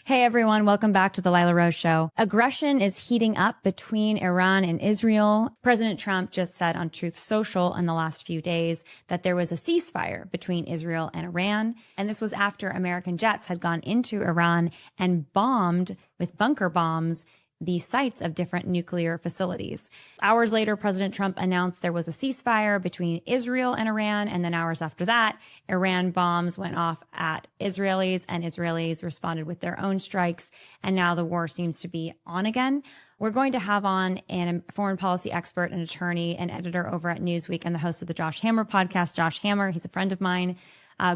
Hey everyone, welcome back to the Lila Rose Show. Aggression is heating up between Iran and Israel. President Trump just said on Truth Social in the last few days that there was a ceasefire between Israel and Iran. And this was after American jets had gone into Iran and bombed with bunker bombs the sites of different nuclear facilities. Hours later, President Trump announced there was a ceasefire between Israel and Iran. And then hours after that, Iran bombs went off at Israelis and Israelis responded with their own strikes. And now the war seems to be on again. We're going to have on a foreign policy expert, an attorney, an editor over at Newsweek, and the host of the Josh Hammer podcast, Josh Hammer. He's a friend of mine.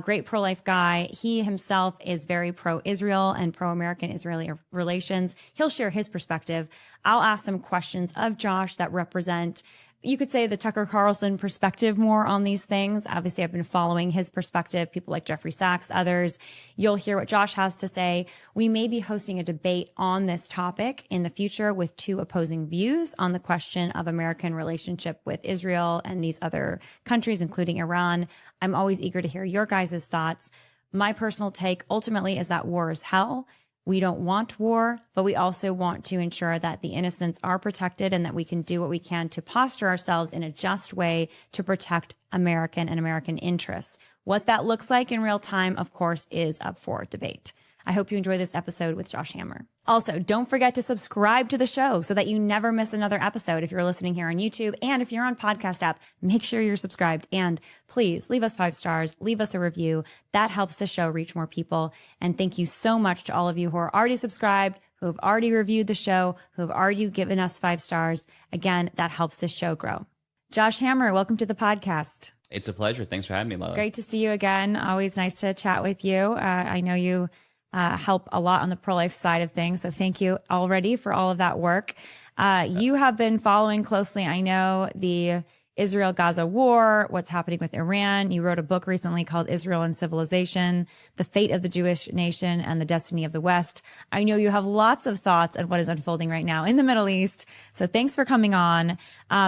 Great pro-life guy. He himself is very pro-Israel and pro-American Israeli relations. He'll share his perspective. I'll ask some questions of Josh that represent, you could say, the Tucker Carlson perspective more on these things. Obviously, I've been following his perspective, people like Jeffrey Sachs, others. You'll hear what Josh has to say. We may be hosting a debate on this topic in the future with two opposing views on the question of American relationship with Israel and these other countries, including Iran. I'm always eager to hear your guys' thoughts. My personal take ultimately is that war is hell. We don't want war, but we also want to ensure that the innocents are protected and that we can do what we can to posture ourselves in a just way to protect American and American interests. What that looks like in real time, of course, is up for debate. I hope you enjoy this episode with Josh Hammer. Also, don't forget to subscribe to the show so that you never miss another episode if you're listening here on YouTube. And if you're on podcast app, make sure you're subscribed. And please leave us 5 stars, leave us a review. That helps the show reach more people. And thank you so much to all of you who are already subscribed, who have already reviewed the show, who have already given us 5 stars. Again, that helps this show grow. Josh Hammer, welcome to the podcast. It's a pleasure. Thanks for having me, Lila. Great to see you again. Always nice to chat with you. I know you help a lot on the pro-life side of things. So thank you already for all of that work. You have been following closely, I know, the Israel-Gaza war, what's happening with Iran. You wrote a book recently called Israel and Civilization, The Fate of the Jewish Nation and the Destiny of the West. I know you have lots of thoughts on what is unfolding right now in the Middle East. So thanks for coming on.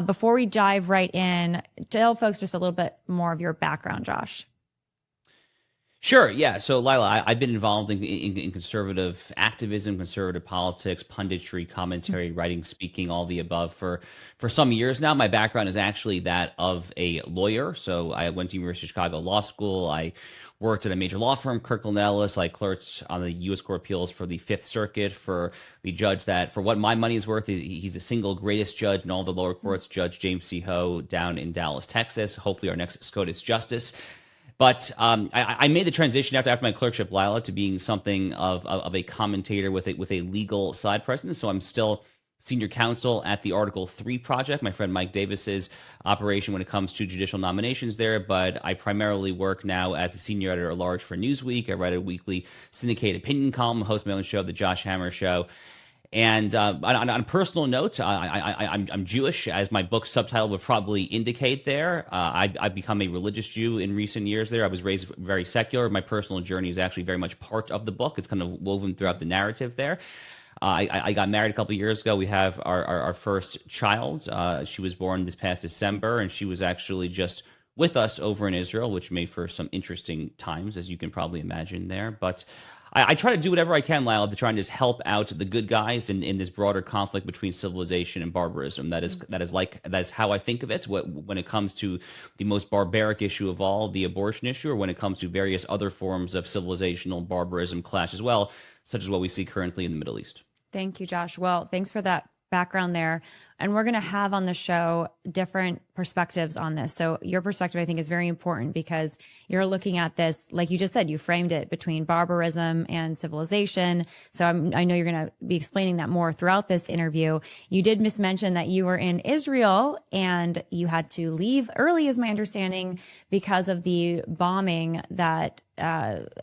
Before we dive right in, tell folks just a little bit more of your background, Josh. Sure. Yeah. So, Lila, I've been involved in conservative activism, conservative politics, punditry, commentary, writing, speaking, all the above for some years now. My background is actually that of a lawyer. So I went to University of Chicago Law School. I worked at a major law firm, Kirkland & Ellis. I clerked on the U.S. Court of Appeals for the Fifth Circuit for the judge that, for what my money is worth, he's the single greatest judge in all the lower courts, Judge James C. Ho, down in Dallas, Texas. Hopefully our next SCOTUS justice. But I made the transition after my clerkship, Lila, to being something of a commentator with a legal side presence. So I'm still senior counsel at the Article 3 project, my friend Mike Davis's operation when it comes to judicial nominations there. But I primarily work now as the senior editor at large for Newsweek. I write a weekly syndicated opinion column, host my own show, The Josh Hammer Show. And on a personal note, I'm Jewish, as my book subtitle would probably indicate there. I've become a religious Jew in recent years there. I was raised very secular. My personal journey is actually very much part of the book. It's kind of woven throughout the narrative there. I got married a couple of years ago. We have our first child. She was born this past December, and she was actually just with us over in Israel, which made for some interesting times, as you can probably imagine there. But I try to do whatever I can, Lila, to try and just help out the good guys in this broader conflict between civilization and barbarism. That is how I think of it when it comes to the most barbaric issue of all, the abortion issue, or when it comes to various other forms of civilizational barbarism clash as well, such as what we see currently in the Middle East. Thank you, Josh. Well, thanks for that background there. And we're going to have on the show different perspectives on this. So your perspective, I think, is very important because you're looking at this, like you just said, you framed it between barbarism and civilization. So I know you're going to be explaining that more throughout this interview. You did mismention that you were in Israel and you had to leave early, is my understanding, because of the bombing that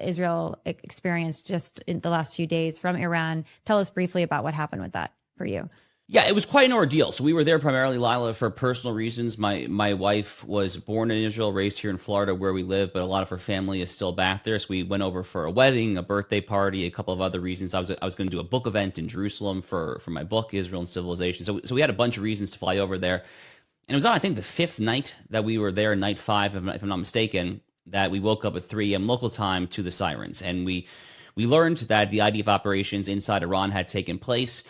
Israel experienced just in the last few days from Iran. Tell us briefly about what happened with that for you. Yeah, it was quite an ordeal. So we were there primarily, Lila, for personal reasons. My wife was born in Israel, raised here in Florida where we live, but a lot of her family is still back there. So we went over for a wedding, a birthday party, a couple of other reasons. I was going to do a book event in Jerusalem for my book, Israel and Civilization. So we had a bunch of reasons to fly over there. And it was on, I think, the 5th night that we were there, night 5, if I'm not mistaken, that we woke up at 3 a.m. local time to the sirens. And we We learned that the IDF operations inside Iran had taken place,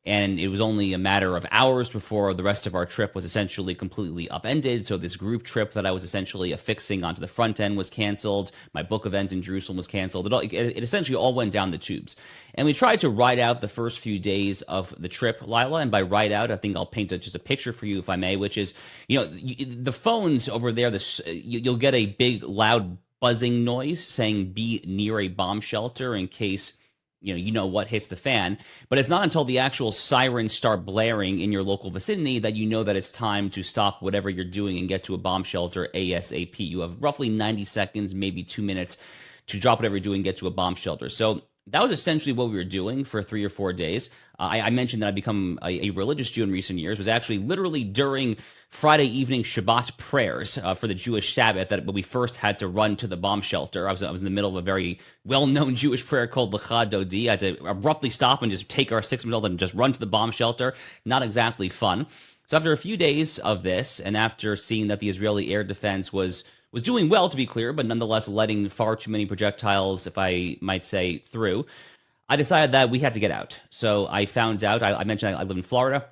and it was only a matter of hours before the rest of our trip was essentially completely upended. So this group trip that I was essentially affixing onto the front end was canceled. My book event in Jerusalem was canceled. It essentially all went down the tubes. And we tried to ride out the first few days of the trip, Lila. And by ride out, I think I'll paint just a picture for you, if I may, which is, the phones over there, you'll get a big, loud buzzing noise saying be near a bomb shelter in case what hits the fan. But it's not until the actual sirens start blaring in your local vicinity that you know that it's time to stop whatever you're doing and get to a bomb shelter ASAP. You have roughly 90 seconds, maybe 2 minutes to drop whatever you're doing and get to a bomb shelter. So that was essentially what we were doing for 3 or 4 days. I mentioned that I've become a religious Jew in recent years. It was actually literally during Friday evening Shabbat prayers for the Jewish Sabbath that we first had to run to the bomb shelter. I was in the middle of a very well-known Jewish prayer called Lecha Dodi. I had to abruptly stop and just take our 6-minute-old and just run to the bomb shelter. Not exactly fun. So after a few days of this, and after seeing that the Israeli air defense was doing well, to be clear, but nonetheless letting far too many projectiles, if I might say, through, I decided that we had to get out. So I found out, I mentioned I live in Florida.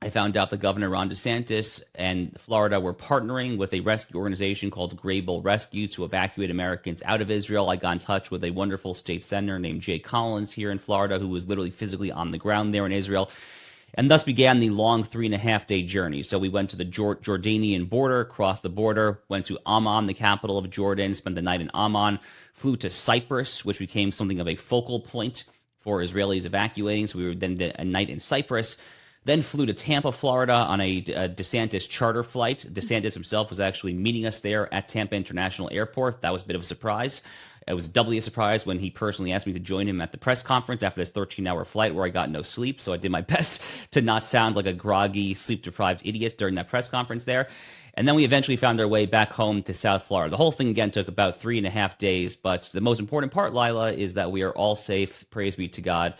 I found out that Governor Ron DeSantis and Florida were partnering with a rescue organization called Grable Rescue to evacuate Americans out of Israel. I got in touch with a wonderful state senator named Jay Collins here in Florida, who was literally physically on the ground there in Israel. And thus began the long 3.5-day journey. So we went to the Jordanian border, crossed the border, went to Amman, the capital of Jordan, spent the night in Amman, flew to Cyprus, which became something of a focal point for Israelis evacuating. So we were then a night in Cyprus, then flew to Tampa, Florida on a DeSantis charter flight. DeSantis himself was actually meeting us there at Tampa International Airport. That was a bit of a surprise. It was doubly a surprise when he personally asked me to join him at the press conference after this 13-hour flight where I got no sleep. So I did my best to not sound like a groggy, sleep-deprived idiot during that press conference there. And then we eventually found our way back home to South Florida. The whole thing, again, took about 3.5 days. But the most important part, Lila, is that we are all safe. Praise be to God.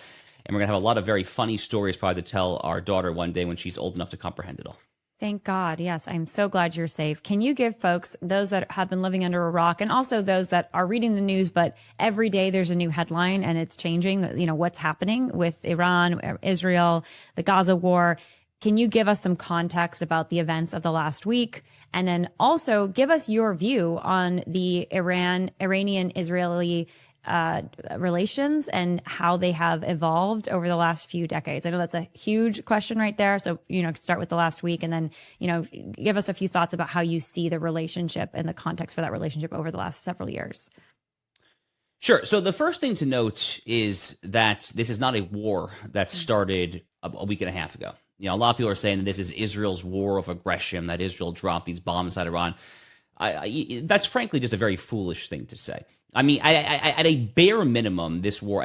And we're going to have a lot of very funny stories probably to tell our daughter one day when she's old enough to comprehend it all. Thank God. Yes, I'm so glad you're safe. Can you give folks, those that have been living under a rock and also those that are reading the news, but every day there's a new headline and it's changing, what's happening with Iran, Israel, the Gaza war. Can you give us some context about the events of the last week? And then also give us your view on the Iranian-Israeli relations and how they have evolved over the last few decades. I know that's a huge question right there. So, start with the last week and then, give us a few thoughts about how you see the relationship and the context for that relationship over the last several years. Sure. So the first thing to note is that this is not a war that started a week and a half ago. A lot of people are saying that this is Israel's war of aggression, that Israel dropped these bombs at Iran. That's frankly just a very foolish thing to say. I mean, at a bare minimum, this war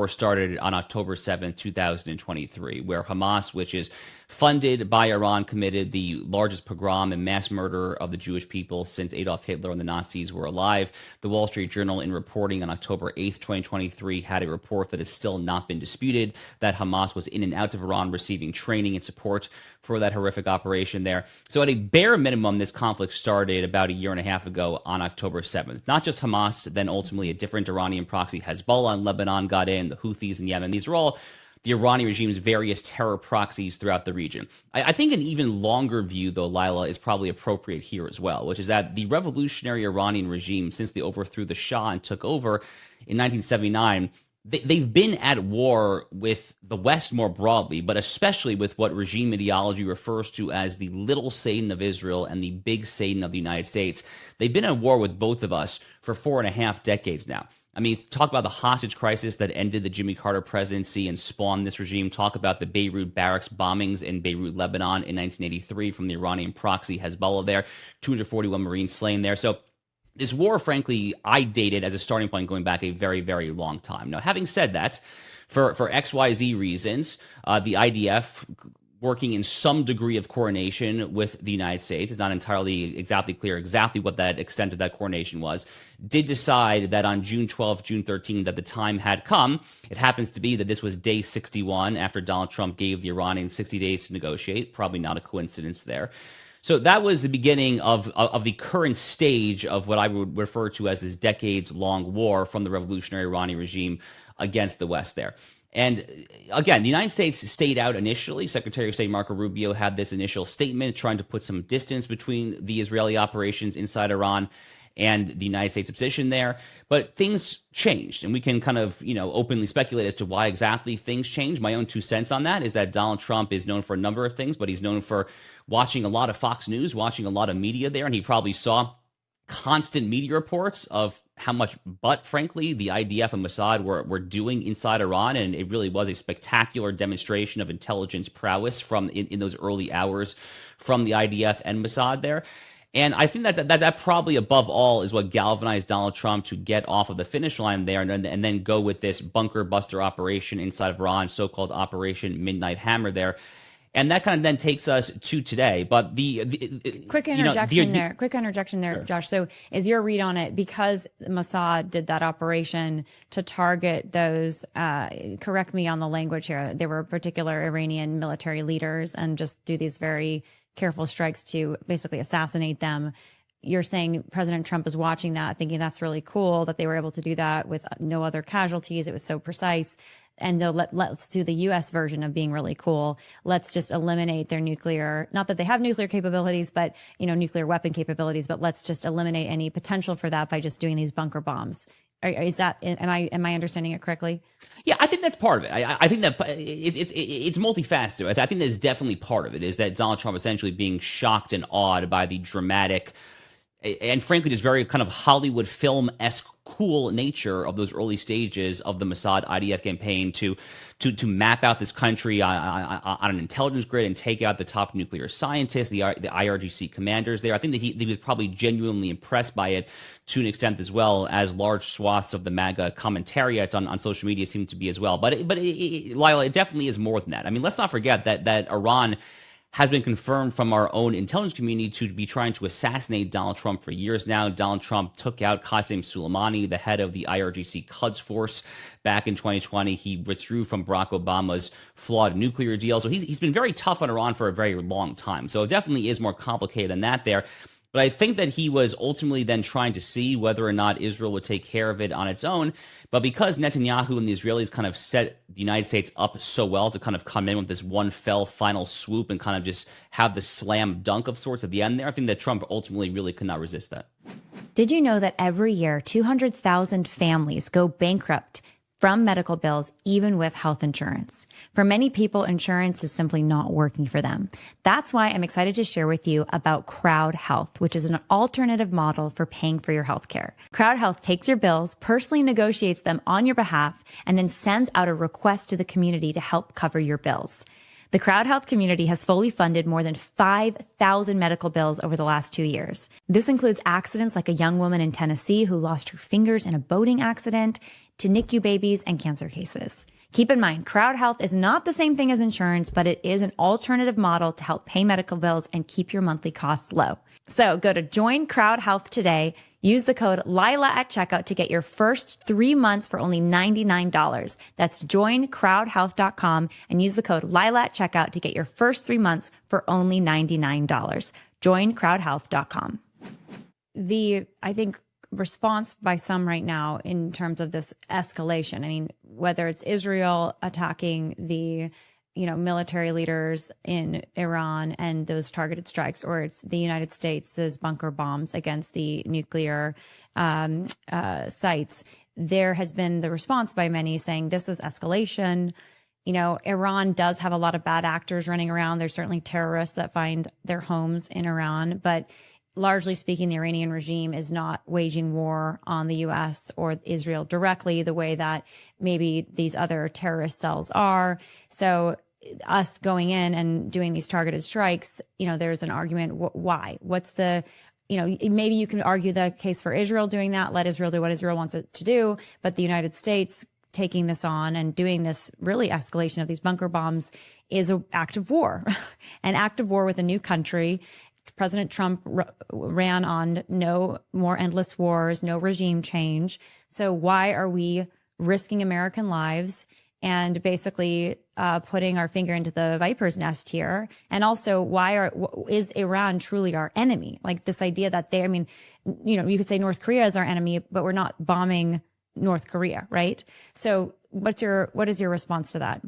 started on October 7th, 2023, where Hamas, which is funded by Iran, committed the largest pogrom and mass murder of the Jewish people since Adolf Hitler and the Nazis were alive. The Wall Street Journal, in reporting on October 8th, 2023, had a report that has still not been disputed, that Hamas was in and out of Iran receiving training and support for that horrific operation there. So at a bare minimum, this conflict started about a year and a half ago on October 7th. Not just Hamas, then ultimately a different Iranian proxy, Hezbollah in Lebanon got in, the Houthis in Yemen. These are all the Iranian regime's various terror proxies throughout the region. I think an even longer view, though, Lila, is probably appropriate here as well, which is that the revolutionary Iranian regime, since they overthrew the Shah and took over in 1979, they've been at war with the West more broadly, but especially with what regime ideology refers to as the little Satan of Israel and the big Satan of the United States. They've been at war with both of us for 4.5 decades now. I mean, talk about the hostage crisis that ended the Jimmy Carter presidency and spawned this regime. Talk about the Beirut barracks bombings in Beirut, Lebanon in 1983 from the Iranian proxy Hezbollah there, 241 Marines slain there. So this war, frankly, I dated as a starting point going back a very, very long time. Now, having said that, for XYZ reasons, the IDF, working in some degree of coordination with the United States, it's not entirely exactly clear exactly what that extent of that coordination was, did decide that on June 12th, June 13th, that the time had come. It happens to be that this was day 61 after Donald Trump gave the Iranians 60 days to negotiate. Probably not a coincidence there. So that was the beginning of the current stage of what I would refer to as this decades-long war from the revolutionary Iranian regime against the West there. And again, the United States stayed out initially. Secretary of State Marco Rubio had this initial statement trying to put some distance between the Israeli operations inside Iran and the United States position there. But things changed, and we can kind of, openly speculate as to why exactly things changed. My own 2 cents on that is that Donald Trump is known for a number of things, but he's known for watching a lot of Fox News, watching a lot of media there, and he probably saw constant media reports of how much butt, frankly, the IDF and Mossad were doing inside Iran, and it really was a spectacular demonstration of intelligence prowess from in those early hours from the IDF and Mossad there. And I think that probably above all is what galvanized Donald Trump to get off of the finish line there and then go with this bunker buster operation inside of Iran, so-called Operation Midnight Hammer there. And that kind of then takes us to today. But the quick interjection there, Sure. Josh. So is your read on it, because Mossad did that operation to target those, correct me on the language here, there were particular Iranian military leaders, and just do these very careful strikes to basically assassinate them. You're saying President Trump is watching that, thinking that's really cool that they were able to do that with no other casualties. It was so precise. And let's do the U.S. version of being really cool. Let's just eliminate their nuclear, not that they have nuclear capabilities, but, nuclear weapon capabilities, but let's just eliminate any potential for that by just doing these bunker bombs. Is that, am I understanding it correctly? Yeah, I think that's part of it. I think that it's multifaceted. I think that's definitely part of it, is that Donald Trump essentially being shocked and awed by the dramatic and frankly just very kind of Hollywood film-esque cool nature of those early stages of the Mossad IDF campaign to map out this country on an intelligence grid and take out the top nuclear scientists, the IRGC commanders there. I think that he was probably genuinely impressed by it to an extent, as well as large swaths of the MAGA commentariat on social media seem to be as well. But Lila, it definitely is more than that. I mean, let's not forget that Iran has been confirmed from our own intelligence community to be trying to assassinate Donald Trump for years now. Donald Trump took out Qasem Soleimani, the head of the IRGC Quds Force, back in 2020. He withdrew from Barack Obama's flawed nuclear deal. So he's been very tough on Iran for a very long time. So it definitely is more complicated than that there. But I think that he was ultimately then trying to see whether or not Israel would take care of it on its own. But because Netanyahu and the Israelis kind of set the United States up so well to kind of come in with this one fell final swoop and kind of just have the slam dunk of sorts at the end there, I think that Trump ultimately really could not resist that. Did you know that every year 200,000 families go bankrupt from medical bills, even with health insurance? For many people, insurance is simply not working for them. That's why I'm excited to share with you about Crowd Health, which is an alternative model for paying for your healthcare. Crowd Health takes your bills, personally negotiates them on your behalf, and then sends out a request to the community to help cover your bills. The Crowd Health community has fully funded more than 5,000 medical bills over the last 2 years. This includes accidents like a young woman in Tennessee who lost her fingers in a boating accident, to NICU babies and cancer cases. Keep in mind, Crowd Health is not the same thing as insurance, but it is an alternative model to help pay medical bills and keep your monthly costs low. So go to Join Crowd Health today. Use the code Lila at checkout to get your first 3 months for only $99. That's joincrowdhealth.com and use the code Lila at checkout to get your first 3 months for only $99. Joincrowdhealth.com. I think, response by some right now in terms of this escalation. I mean, whether it's Israel attacking the, military leaders in Iran and those targeted strikes, or it's the United States' bunker bombs against the nuclear sites, there has been the response by many saying this is escalation. Iran does have a lot of bad actors running around. There's certainly terrorists that find their homes in Iran, but largely speaking, the Iranian regime is not waging war on the U.S. or Israel directly the way that maybe these other terrorist cells are. So us going in and doing these targeted strikes, there's an argument. Why? What's the, maybe you can argue the case for Israel doing that. Let Israel do what Israel wants it to do. But the United States taking this on and doing this really escalation of these bunker bombs is an act of war, an act of war with a new country. President Trump ran on no more endless wars, no regime change. So why are we risking American lives and basically putting our finger into the viper's nest here. And also, is Iran truly our enemy? Like this idea that you could say North Korea is our enemy, but we're not bombing North Korea, right? So what is your response to that?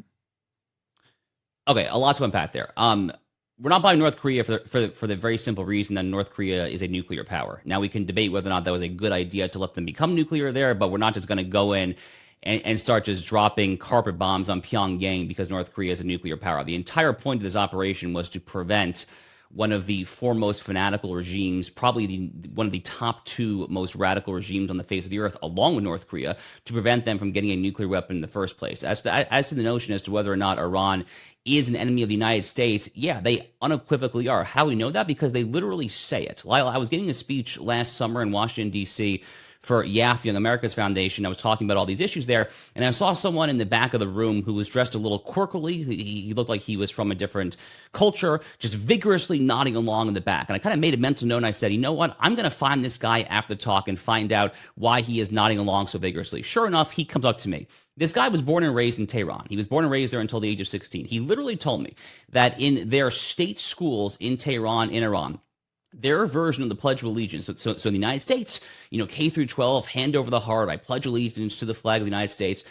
Okay, a lot to unpack there. We're not buying North Korea for the very simple reason that North Korea is a nuclear power. Now, we can debate whether or not that was a good idea to let them become nuclear there, but we're not just going to go in and start just dropping carpet bombs on Pyongyang because North Korea is a nuclear power. The entire point of this operation was to prevent one of the foremost fanatical regimes, probably one of the top two most radical regimes on the face of the earth, along with North Korea, to prevent them from getting a nuclear weapon in the first place. As to the notion as to whether or not Iran is an enemy of the United States, yeah, they unequivocally are. How do we know that? Because they literally say it. Lila, I was giving a speech last summer in Washington, D.C., for YAF, Young America's Foundation. I was talking about all these issues there, and I saw someone in the back of the room who was dressed a little quirkily. He looked like he was from a different culture, just vigorously nodding along in the back. And I kind of made a mental note, and I said, you know what? I'm going to find this guy after the talk and find out why he is nodding along so vigorously. Sure enough, he comes up to me. This guy was born and raised in Tehran. He was born and raised there until the age of 16. He literally told me that in their state schools in Tehran, in Iran, their version of the Pledge of Allegiance. So in the United States, K through 12, hand over the heart, I pledge allegiance to the flag of the United States.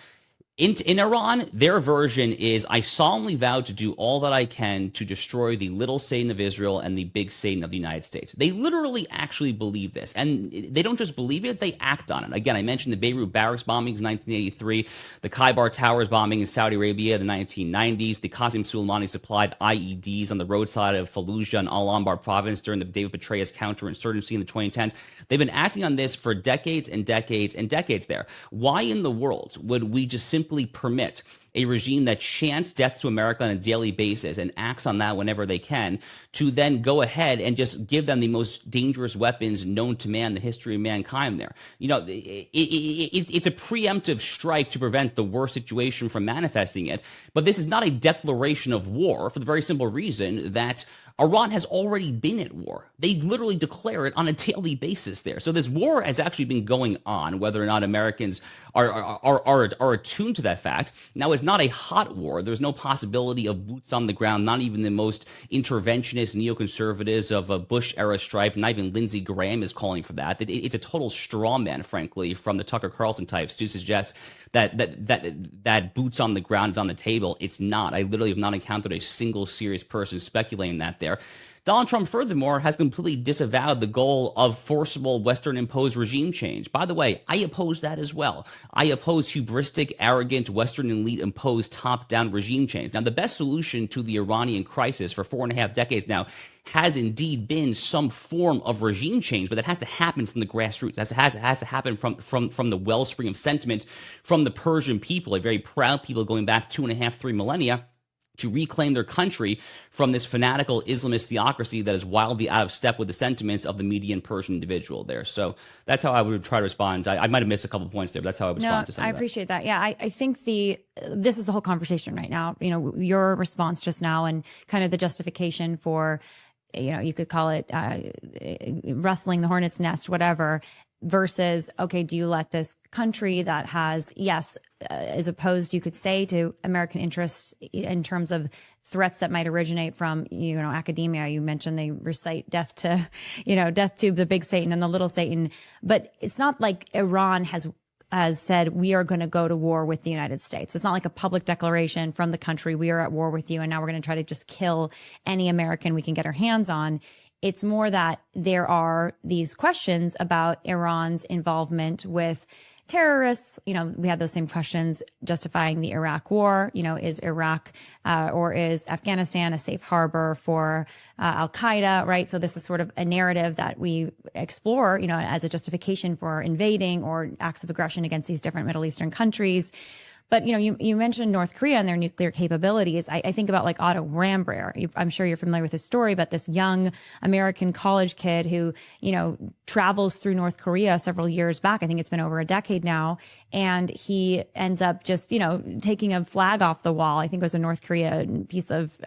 In Iran, their version is, I solemnly vow to do all that I can to destroy the little Satan of Israel and the big Satan of the United States. They literally actually believe this. And they don't just believe it, they act on it. Again, I mentioned the Beirut barracks bombings in 1983, the Khyber Towers bombing in Saudi Arabia in the 1990s, the Qasem Soleimani supplied IEDs on the roadside of Fallujah and Al-Anbar province during the David Petraeus counterinsurgency in the 2010s. They've been acting on this for decades and decades and decades there. Why in the world would we just simply permit a regime that chants death to America on a daily basis and acts on that whenever they can to then go ahead and just give them the most dangerous weapons known to man in the history of mankind there? It's a preemptive strike to prevent the worst situation from manifesting it. But this is not a declaration of war for the very simple reason that Iran has already been at war. They literally declare it on a daily basis there. So this war has actually been going on, whether or not Americans are attuned to that fact. Now, it's not a hot war. There's no possibility of boots on the ground, not even the most interventionist neoconservatives of a Bush-era stripe. Not even Lindsey Graham is calling for that. It's a total straw man, frankly, from the Tucker Carlson types to suggest that boots on the ground is on the table. It's not. I literally have not encountered a single serious person speculating that there. Donald Trump, furthermore, has completely disavowed the goal of forcible Western-imposed regime change. By the way, I oppose that as well. I oppose hubristic, arrogant, Western elite-imposed top-down regime change. Now, the best solution to the Iranian crisis for 4.5 decades now has indeed been some form of regime change, but that has to happen from the grassroots. It has to happen from the wellspring of sentiment from the Persian people, a very proud people going back 2.5, 3 millennia, to reclaim their country from this fanatical Islamist theocracy that is wildly out of step with the sentiments of the median Persian individual there. So that's how I would try to respond. I might have missed a couple of points there, but that's how I would respond to some of that. I appreciate that. Yeah, I think this is the whole conversation right now. Your response just now and kind of the justification for, you could call it wrestling the hornet's nest, whatever, versus, okay, do you let this country that has, yes, is opposed, you could say, to American interests in terms of threats that might originate from, academia. You mentioned they recite death to the big Satan and the little Satan. But it's not like Iran has said, we are going to go to war with the United States. It's not like a public declaration from the country, we are at war with you, and now we're going to try to just kill any American we can get our hands on. It's more that there are these questions about Iran's involvement with terrorists. We had those same questions justifying the Iraq war. Is Iraq or is Afghanistan a safe harbor for Al-Qaeda, right? So this is sort of a narrative that we explore, as a justification for invading or acts of aggression against these different Middle Eastern countries. But, you mentioned North Korea and their nuclear capabilities. I think about like Otto Warmbier. I'm sure you're familiar with his story, but this young American college kid who, travels through North Korea several years back. I think it's been over a decade now. And he ends up just, taking a flag off the wall. I think it was a North Korea piece of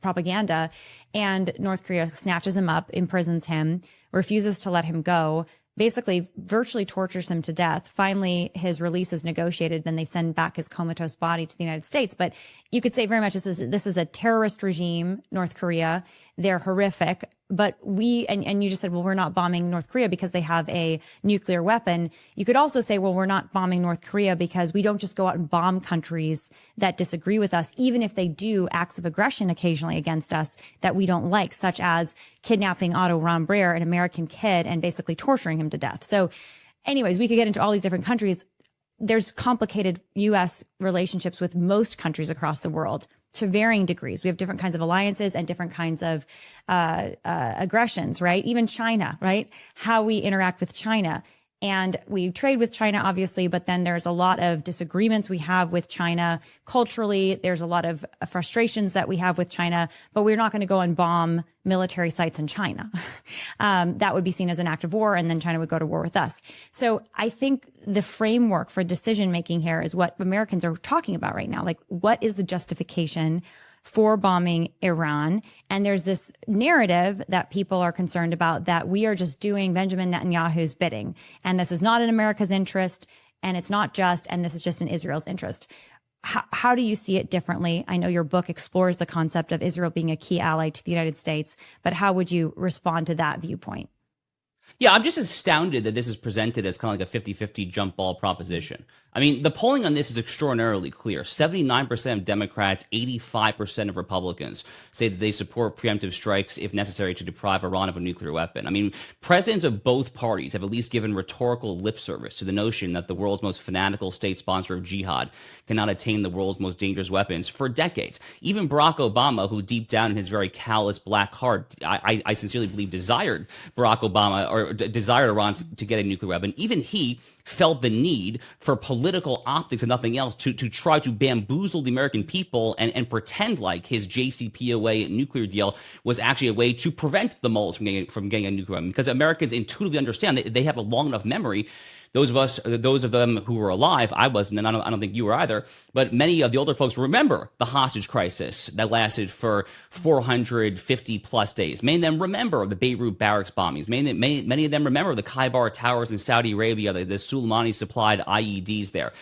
propaganda. And North Korea snatches him up, imprisons him, refuses to let him go. basically virtually tortures him to death. Finally, his release is negotiated. Then they send back his comatose body to the United States. But you could say very much this is a terrorist regime, North Korea. They're horrific. But and you just said, well, we're not bombing North Korea because they have a nuclear weapon. You could also say, well, we're not bombing North Korea because we don't just go out and bomb countries that disagree with us, even if they do acts of aggression occasionally against us that we don't like, such as kidnapping Otto Rambrer, an American kid, and basically torturing him to death. So anyways, we could get into all these different countries. There's complicated U.S. relationships with most countries across the world to varying degrees. We have different kinds of alliances and different kinds of aggressions, right? Even China, right? How we interact with China. And we trade with China, obviously, but then there's a lot of disagreements we have with China culturally. There's a lot of frustrations that we have with China, but we're not going to go and bomb military sites in China. That would be seen as an act of war, and then China would go to war with us. So I think the framework for decision making here is what Americans are talking about right now. Like, what is the justification for bombing Iran? And there's this narrative that people are concerned about that we are just doing Benjamin Netanyahu's bidding. And this is not in America's interest, and it's not just, and this is just in Israel's interest. How do you see it differently? I know your book explores the concept of Israel being a key ally to the United States, but how would you respond to that viewpoint? Yeah, I'm just astounded that this is presented as kind of like a 50-50 jump ball proposition. I mean, the polling on this is extraordinarily clear. 79% of Democrats, 85% of Republicans say that they support preemptive strikes if necessary to deprive Iran of a nuclear weapon. I mean, presidents of both parties have at least given rhetorical lip service to the notion that the world's most fanatical state sponsor of jihad cannot attain the world's most dangerous weapons for decades. Even Barack Obama, who deep down in his very callous black heart, I sincerely believe desired Barack Obama or desired Iran to get a nuclear weapon, even he felt the need for political optics and nothing else to try to bamboozle the American people and pretend like his JCPOA nuclear deal was actually a way to prevent the moles from getting a nuclear weapon. Because Americans intuitively understand that they have a long enough memory. Those of them who were alive, I wasn't, and I don't think you were either, but many of the older folks remember the hostage crisis that lasted for 450 plus days. Many of them remember the Beirut barracks bombings. Many of them remember the Khaybar towers in Saudi Arabia, the Soleimani supplied IEDs there.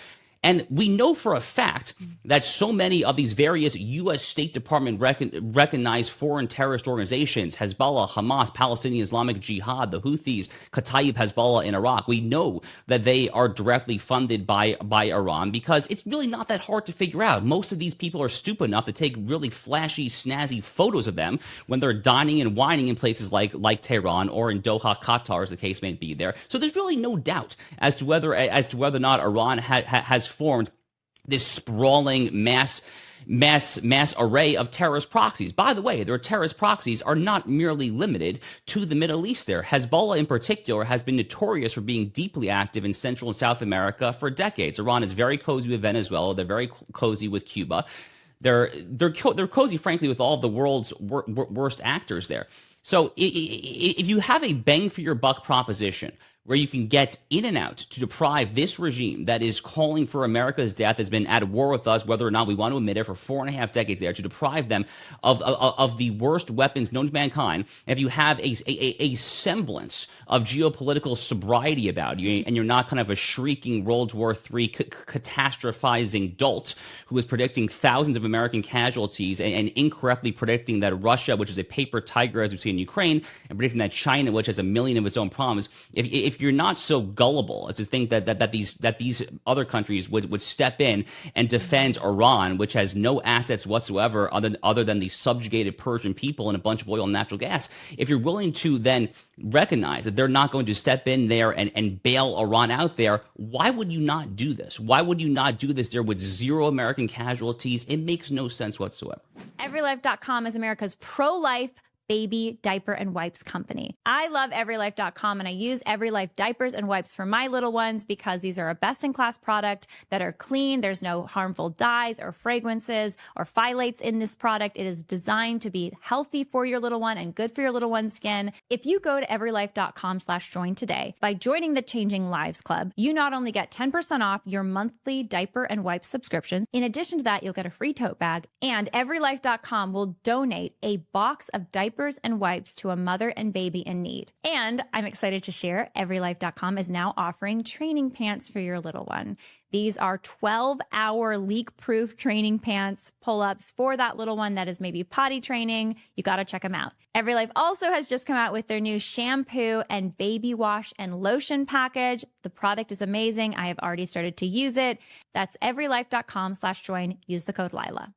And we know for a fact that so many of these various U.S. State Department recognized foreign terrorist organizations, Hezbollah, Hamas, Palestinian Islamic Jihad, the Houthis, Kataib Hezbollah in Iraq, we know that they are directly funded by Iran because it's really not that hard to figure out. Most of these people are stupid enough to take really flashy, snazzy photos of them when they're dining and wining in places like Tehran or in Doha, Qatar, as the case may be there. So there's really no doubt as to whether or not Iran has formed this sprawling mass array of terrorist proxies. By the way, their terrorist proxies are not merely limited to the Middle East there. Hezbollah in particular has been notorious for being deeply active in Central and South America for decades. Iran is very cozy with Venezuela. They're very cozy with Cuba. They're cozy, frankly, with all of the world's worst actors there. So if you have a bang for your buck proposition where you can get in and out to deprive this regime that is calling for America's death, has been at war with us, whether or not we want to admit it, for 4.5 decades there, to deprive them of the worst weapons known to mankind. If you have a semblance of geopolitical sobriety about you, and you're not kind of a shrieking World War III catastrophizing dolt who is predicting thousands of American casualties and incorrectly predicting that Russia, which is a paper tiger, as we see in Ukraine, and predicting that China, which has a million of its own problems, if you're not so gullible as to think that these other countries would step in and defend Iran, which has no assets whatsoever other than the subjugated Persian people and a bunch of oil and natural gas, if you're willing to then recognize that they're not going to step in there and bail Iran out there, why would you not do this? Why would you not do this there with zero American casualties? It makes no sense whatsoever. EveryLife.com is America's pro-life baby diaper and wipes company. I love EveryLife.com, and I use EveryLife diapers and wipes for my little ones because these are a best-in-class product that are clean. There's no harmful dyes or fragrances or phthalates in this product. It is designed to be healthy for your little one and good for your little one's skin. If you go to EveryLife.com/join today, by joining the Changing Lives Club, you not only get 10% off your monthly diaper and wipe subscription, in addition to that, you'll get a free tote bag, and EveryLife.com will donate a box of diapers diapers and wipes to a mother and baby in need. And I'm excited to share, everylife.com is now offering training pants for your little one. These are 12-hour leak-proof training pants, pull-ups for that little one that is maybe potty training. You got to check them out. EveryLife also has just come out with their new shampoo and baby wash and lotion package. The product is amazing. I have already started to use it. That's everylife.com/join. Use the code Lila.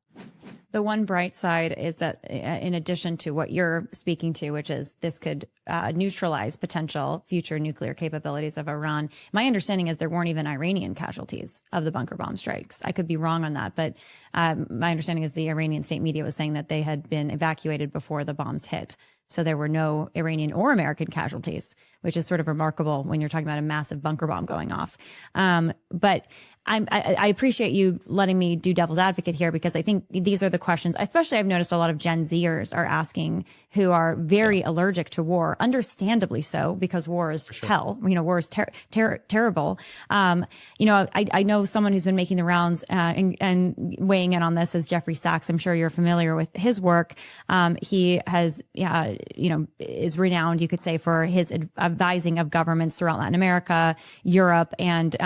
The one bright side is that in addition to what you're speaking to, which is this could neutralize potential future nuclear capabilities of Iran. My understanding is there weren't even Iranian casualties of the bunker bomb strikes. I could be wrong on that, but my understanding is the Iranian state media was saying that they had been evacuated before the bombs hit. So there were no Iranian or American casualties, which is sort of remarkable when you're talking about a massive bunker bomb going off. But I appreciate you letting me do devil's advocate here, because I think these are the questions, especially I've noticed a lot of Gen Zers are asking, who are very allergic to war, understandably so, because war is hell. You know, war is terrible. You know, I know someone who's been making the rounds and weighing in on this is Jeffrey Sachs. I'm sure you're familiar with his work. He has, you know, is renowned, you could say, for his advising of governments throughout Latin America, Europe, and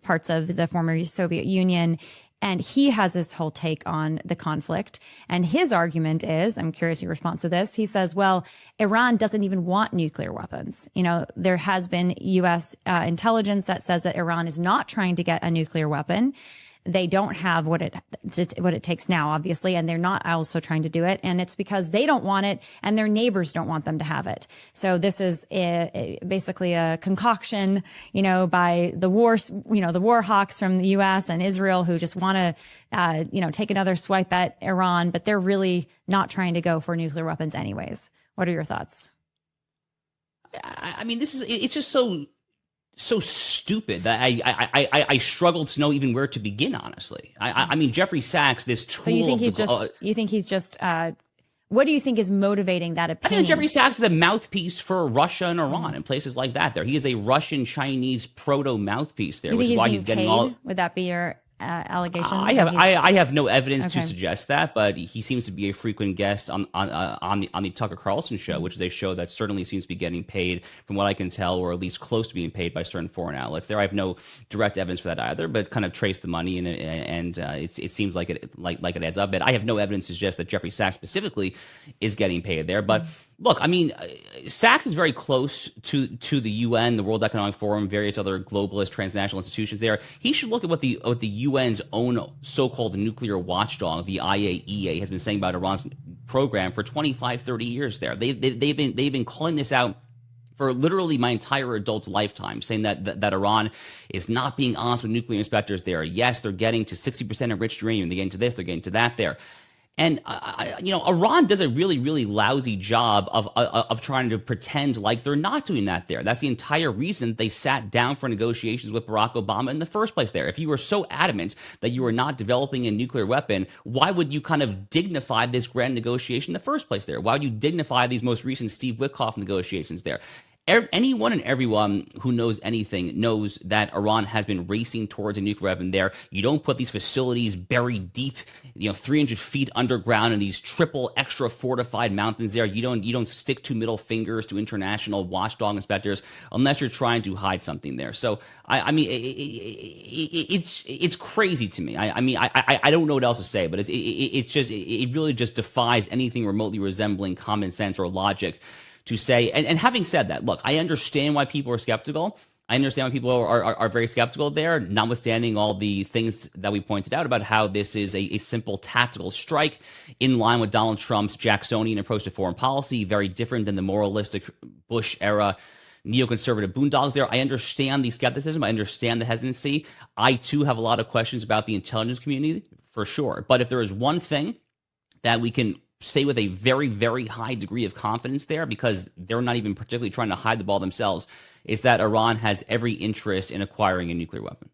parts of the former Soviet Union. And he has this whole take on the conflict. And his argument is, I'm curious your response to this. He says, well, Iran doesn't even want nuclear weapons. You know, there has been U.S. Intelligence that says that Iran is not trying to get a nuclear weapon. They don't have what it takes now, obviously, and they're not also trying to do it. And it's because they don't want it and their neighbors don't want them to have it. So this is basically a concoction, you know, by the war hawks from the U.S. and Israel, who just want to, you know, take another swipe at Iran, but they're really not trying to go for nuclear weapons anyways. What are your thoughts? I mean, it's just so stupid that I struggle to know even where to begin, honestly. I mean, Jeffrey Sachs, this tool. So you think he's just what do you think is motivating that opinion? I think Jeffrey Sachs is a mouthpiece for Russia and Iran and places like that. He is a Russian-Chinese proto-mouthpiece there, which is why he's getting all. Would that be your allegation? I have no evidence to suggest that, but he seems to be a frequent guest on the Tucker Carlson show, which is a show that certainly seems to be getting paid, from what I can tell, or at least close to being paid by certain foreign outlets. There, I have no direct evidence for that either, but kind of trace the money, and it seems like it adds up. But I have no evidence to suggest that Jeffrey Sachs specifically is getting paid there. But look, I mean, Sachs is very close to the UN, the World Economic Forum, various other globalist transnational institutions there. He should look at what the UN's own so-called nuclear watchdog, the IAEA, has been saying about Iran's program for 25, 30 years there. They've been calling this out for literally my entire adult lifetime, saying that Iran is not being honest with nuclear inspectors there. Yes, they're getting to 60% enriched uranium. They're getting to this, they're getting to that there. And, you know, Iran does a really, really lousy job of trying to pretend like they're not doing that there. That's the entire reason they sat down for negotiations with Barack Obama in the first place there. If you were so adamant that you were not developing a nuclear weapon, why would you kind of dignify this grand negotiation in the first place there? Why would you dignify these most recent Steve Witkoff negotiations there? Anyone and everyone who knows anything knows that Iran has been racing towards a nuclear weapon there. You don't put these facilities buried deep, 300 feet underground in these triple extra fortified mountains there. You don't stick two middle fingers to international watchdog inspectors unless you're trying to hide something there. So I mean, it's crazy to me. I don't know what else to say, but it really just defies anything remotely resembling common sense or logic to say. And having said that, look, I understand why people are skeptical. I understand why people are very skeptical there, notwithstanding all the things that we pointed out about how this is a simple tactical strike in line with Donald Trump's Jacksonian approach to foreign policy, very different than the moralistic Bush-era neoconservative boondogs there. I understand the skepticism. I understand the hesitancy. I, too, have a lot of questions about the intelligence community, for sure. But if there is one thing that we can say with a very, very high degree of confidence there, because they're not even particularly trying to hide the ball themselves, is that Iran has every interest in acquiring a nuclear weapon.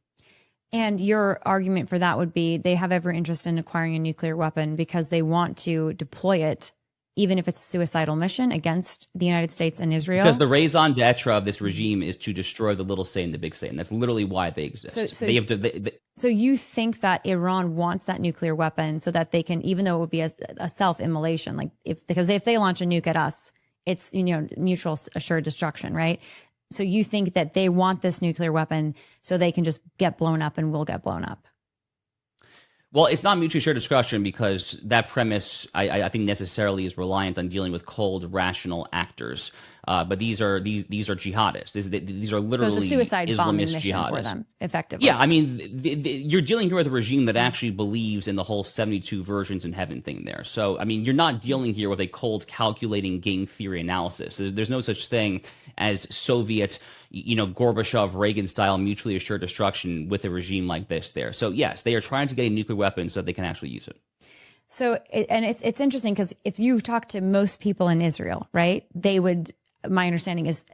And your argument for that would be they have every interest in acquiring a nuclear weapon because they want to deploy it even if it's a suicidal mission against the United States and Israel. Because the raison d'etre of this regime is to destroy the little say and the big say, and that's literally why they exist. So you think that Iran wants that nuclear weapon so that they can, even though it would be a self-immolation, like because if they launch a nuke at us, it's, mutual assured destruction, right? So you think that they want this nuclear weapon so they can just get blown up and will get blown up? Well, it's not mutually assured destruction because that premise, I think, necessarily is reliant on dealing with cold, rational actors. But these are jihadists. These are literally so it's a suicide Islamist bombing mission jihadists for them, effectively. Yeah, I mean, you're dealing here with a regime that actually believes in the whole 72 versions in heaven thing there. So, I mean, you're not dealing here with a cold, calculating game theory analysis. There's no such thing as Soviet, Gorbachev, Reagan-style mutually assured destruction with a regime like this there. So, yes, they are trying to get a nuclear weapon so that they can actually use it. So, it's interesting because if you talk to most people in Israel, right, they would, my understanding is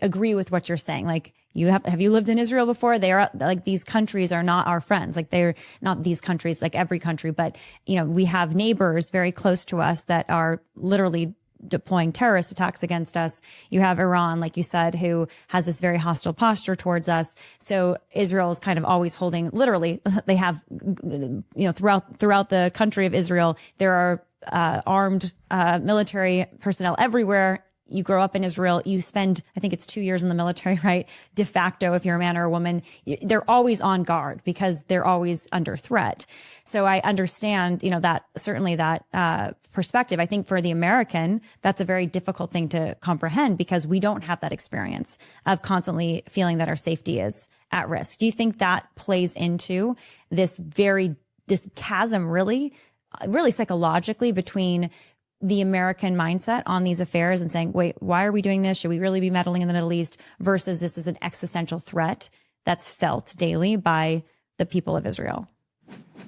agree with what you're saying. Like, have you lived in Israel before? They are like, these countries are not our friends. Like, they're not these countries, like every country, but we have neighbors very close to us that are literally deploying terrorist attacks against us. You have Iran, like you said, who has this very hostile posture towards us. So Israel is kind of always holding, literally, they have, throughout the country of Israel, there are armed military personnel everywhere. You grow up in Israel, you spend, I think it's 2 years in the military, right? De facto, if you're a man or a woman, they're always on guard because they're always under threat. So I understand, that certainly that perspective. I think for the American, that's a very difficult thing to comprehend because we don't have that experience of constantly feeling that our safety is at risk. Do you think that plays into this chasm really psychologically between the American mindset on these affairs and saying, wait, why are we doing this? Should we really be meddling in the Middle East versus this is an existential threat that's felt daily by the people of Israel?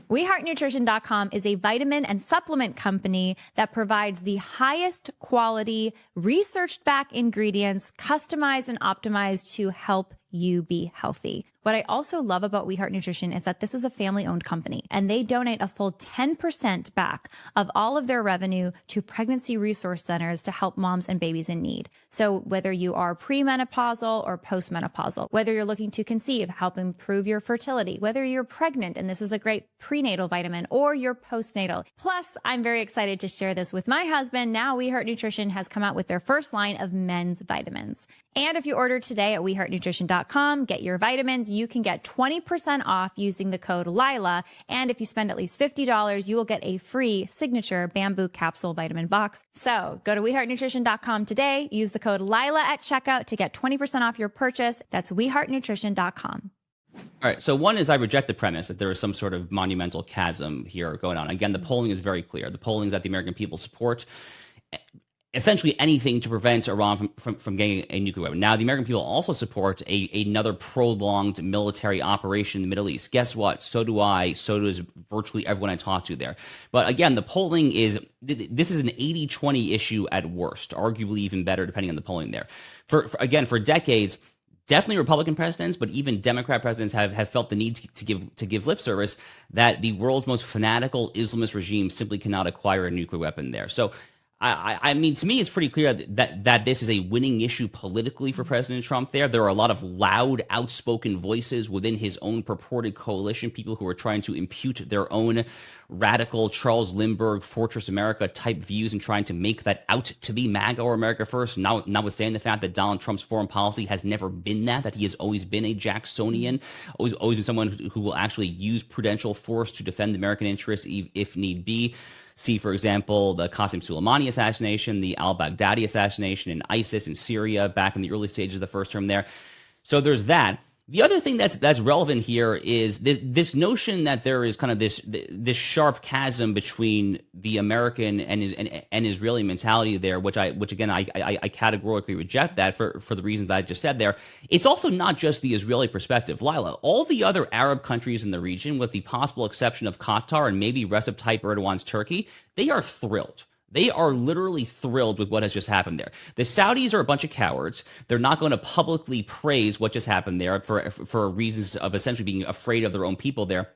WeHeartNutrition.com is a vitamin and supplement company that provides the highest quality, research-backed ingredients customized and optimized to help you be healthy. What I also love about We Heart Nutrition is that this is a family-owned company, and they donate a full 10% back of all of their revenue to pregnancy resource centers to help moms and babies in need. So whether you are premenopausal or postmenopausal, whether you're looking to conceive, help improve your fertility, whether you're pregnant, and this is a great prenatal vitamin, or you're postnatal. Plus, I'm very excited to share this with my husband. Now We Heart Nutrition has come out with their first line of men's vitamins. And if you order today at WeHeartNutrition.com, get your vitamins, you can get 20% off using the code Lila. And if you spend at least $50, you will get a free signature bamboo capsule vitamin box. So go to WeHeartNutrition.com today. Use the code Lila at checkout to get 20% off your purchase. That's WeHeartNutrition.com. All right. So one is I reject the premise that there is some sort of monumental chasm here going on. Again, the polling is very clear. The polling is that the American people support essentially anything to prevent Iran from getting a nuclear weapon. Now, the American people also support another prolonged military operation in the Middle East. Guess what? So do I. So does virtually everyone I talk to there. But again, the polling this is an 80-20 issue at worst, arguably even better depending on the polling there. For decades, definitely Republican presidents, but even Democrat presidents have felt the need to give lip service that the world's most fanatical Islamist regime simply cannot acquire a nuclear weapon there. So I mean, to me, it's pretty clear that this is a winning issue politically for President Trump there. There are a lot of loud, outspoken voices within his own purported coalition, people who are trying to impute their own radical Charles Lindbergh, Fortress America type views and trying to make that out to be MAGA or America First, notwithstanding the fact that Donald Trump's foreign policy has never been that he has always been a Jacksonian, always been someone who will actually use prudential force to defend American interests if need be. See, for example, the Qasem Soleimani assassination, the al-Baghdadi assassination in ISIS in Syria back in the early stages of the first term there. So there's that. The other thing that's relevant here is this notion that there is kind of this sharp chasm between the American and Israeli mentality there, which again I categorically reject that for the reasons that I just said there. It's also not just the Israeli perspective, Lila. All the other Arab countries in the region, with the possible exception of Qatar and maybe Recep Tayyip Erdogan's Turkey, they are thrilled. They are literally thrilled with what has just happened there. The Saudis are a bunch of cowards. They're not going to publicly praise what just happened there for reasons of essentially being afraid of their own people there.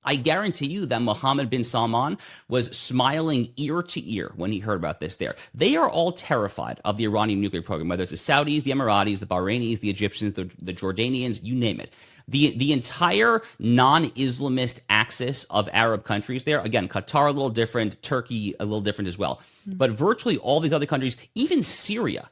I guarantee you that Mohammed bin Salman was smiling ear to ear when he heard about this there. They are all terrified of the Iranian nuclear program, whether it's the Saudis, the Emiratis, the Bahrainis, the Egyptians, the Jordanians, you name it. The entire non-Islamist axis of Arab countries there, again, Qatar a little different, Turkey a little different as well. But virtually all these other countries, even Syria